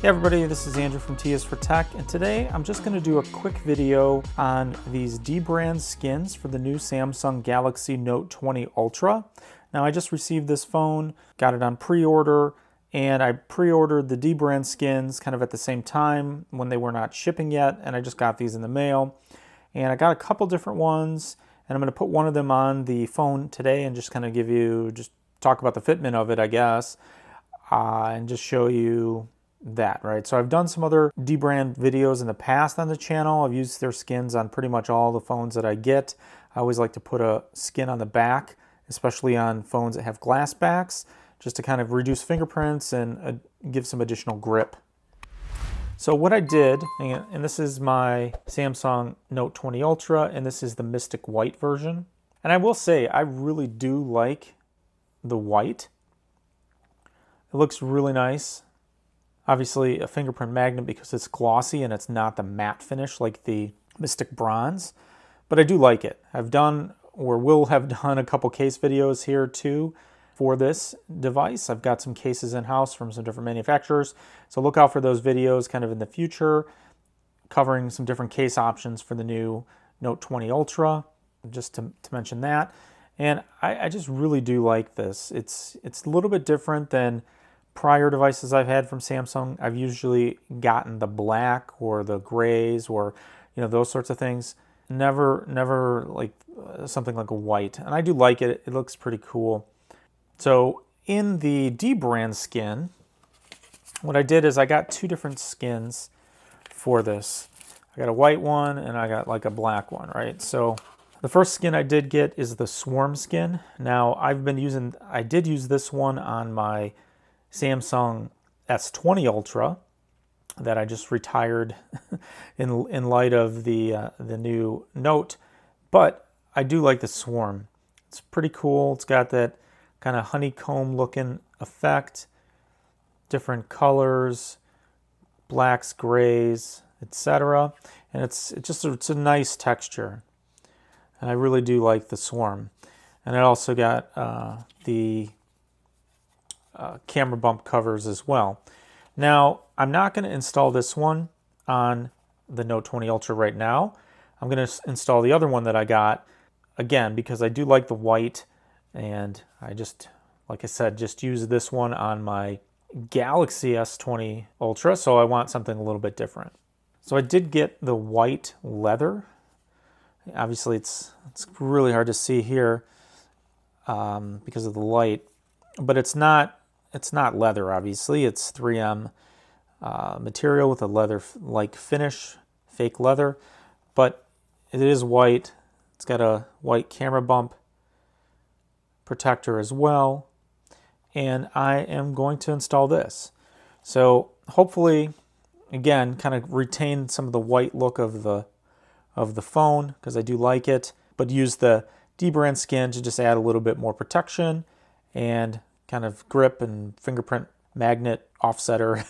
Hey everybody, this is Andrew from T is for Tech, and today I'm just going to do a quick video on these dbrand skins for the new Samsung Galaxy Note 20 Ultra. Now I just received this phone, got it on pre-order, and I pre-ordered the dbrand skins kind of at the same time when they were not shipping yet, and I just got these in the mail. And I got a couple different ones, and I'm going to put one of them on the phone today and just kind of talk about the fitment of it, I guess, and just show you that, right? So I've done some other dbrand videos in the past on the channel. I've used their skins on pretty much all the phones that I get. I always like to put a skin on the back, especially on phones that have glass backs, just to kind of reduce fingerprints and give some additional grip. So what I did, and this is my Samsung Note 20 Ultra, and this is the Mystic White version. And I will say, I really do like the white. It looks really nice. Obviously a fingerprint magnet because it's glossy and it's not the matte finish like the Mystic Bronze, but I do like it. I've done, or will have done, a couple case videos here too for this device. I've got some cases in-house from some different manufacturers, so look out for those videos kind of in the future, covering some different case options for the new Note 20 Ultra, just to mention that. And I just really do like this. It's a little bit different than prior devices I've had from Samsung. I've usually gotten the black or the grays or those sorts of things. Never like something like a white. And I do like it. It looks pretty cool. So in the dbrand skin, what I did is I got two different skins for this. I got a white one and I got like a black one, right? So the first skin I did get is the Swarm skin. Now I did use this one on my Samsung S20 Ultra that I just retired in light of the new Note, but I do like the Swarm. It's pretty cool. It's got that kind of honeycomb looking effect, different colors, blacks, grays, etc. And it's a nice texture, and I really do like the Swarm. And it also got the camera bump covers as well. Now, I'm not going to install this one on the Note 20 Ultra right now. I'm going to install the other one that I got, again, because I do like the white, and I just, like I said, just use this one on my Galaxy S20 Ultra, so I want something a little bit different. So I did get the white leather. Obviously, it's really hard to see here because of the light, but it's not leather, obviously. It's 3M material with a leather-like finish, fake leather, but it is white. It's got a white camera bump protector as well, and I am going to install this. So hopefully, again, kind of retain some of the white look of the phone, because I do like it, but use the dbrand skin to just add a little bit more protection and kind of grip and fingerprint magnet offsetter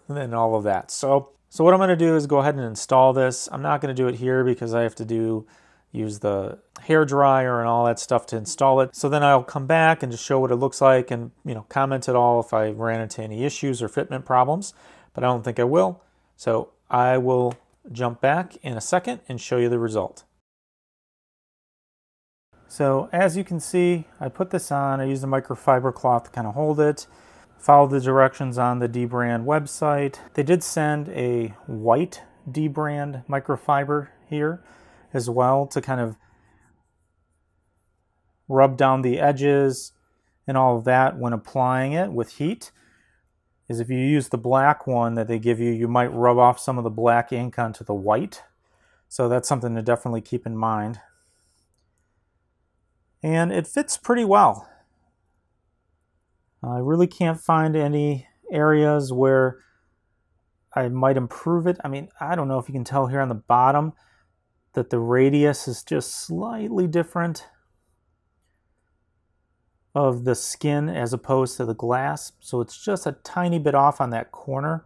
and all of that. So what I'm going to do is go ahead and install this. I'm not going to do it here because I have to use the hair dryer and all that stuff to install it. So then I'll come back and just show what it looks like and comment at all if I ran into any issues or fitment problems, but I don't think I will. So I will jump back in a second and show you the result. So as you can see, I put this on. I used a microfiber cloth to kind of hold it. Followed the directions on the dbrand website. They did send a white dbrand microfiber here as well to kind of rub down the edges and all of that when applying it with heat. Is if you use the black one that they give you, you might rub off some of the black ink onto the white. So that's something to definitely keep in mind. And it fits pretty well. I really can't find any areas where I might improve it. I mean, I don't know if you can tell here on the bottom that the radius is just slightly different of the skin as opposed to the glass. So it's just a tiny bit off on that corner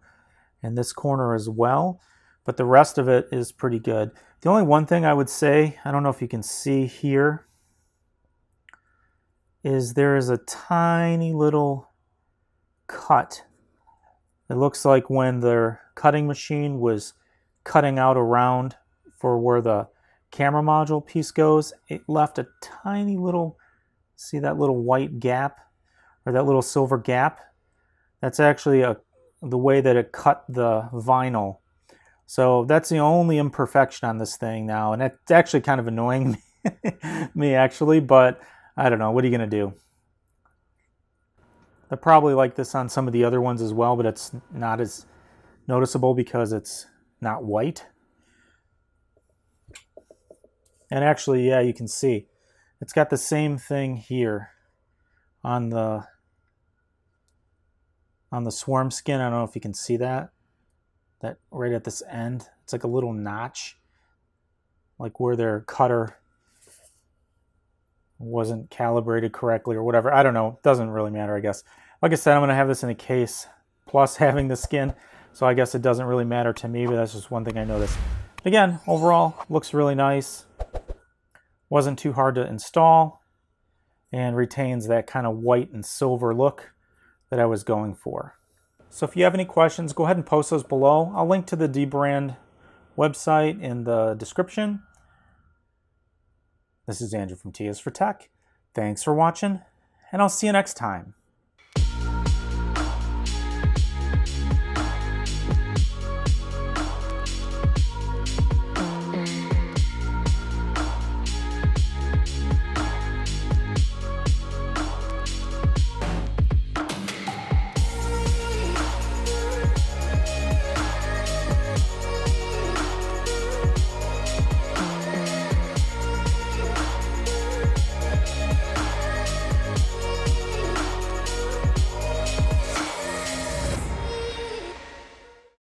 and this corner as well. But the rest of it is pretty good. The only one thing I would say, I don't know if you can see here, is there is a tiny little cut It looks like when their cutting machine was cutting out around for where the camera module piece goes, it left a tiny little, see that little white gap or that little silver gap? That's actually the way that it cut the vinyl. So that's the only imperfection on this thing now, and it's actually kind of annoying me actually, but I don't know, what are you gonna do? They're probably like this on some of the other ones as well, but it's not as noticeable because it's not white. And actually, yeah, you can see it's got the same thing here on the swarm skin. I don't know if you can see that right at this end. It's like a little notch, like where their cutter wasn't calibrated correctly or whatever. I don't know. It doesn't really matter, I guess. Like I said, I'm going to have this in a case plus having the skin, so I guess it doesn't really matter to me, but that's just one thing I noticed. Again, overall, looks really nice. Wasn't too hard to install and retains that kind of white and silver look that I was going for. So if you have any questions, go ahead and post those below. I'll link to the dbrand website in the description. This is Andrew from T is for Tech. Thanks for watching, and I'll see you next time.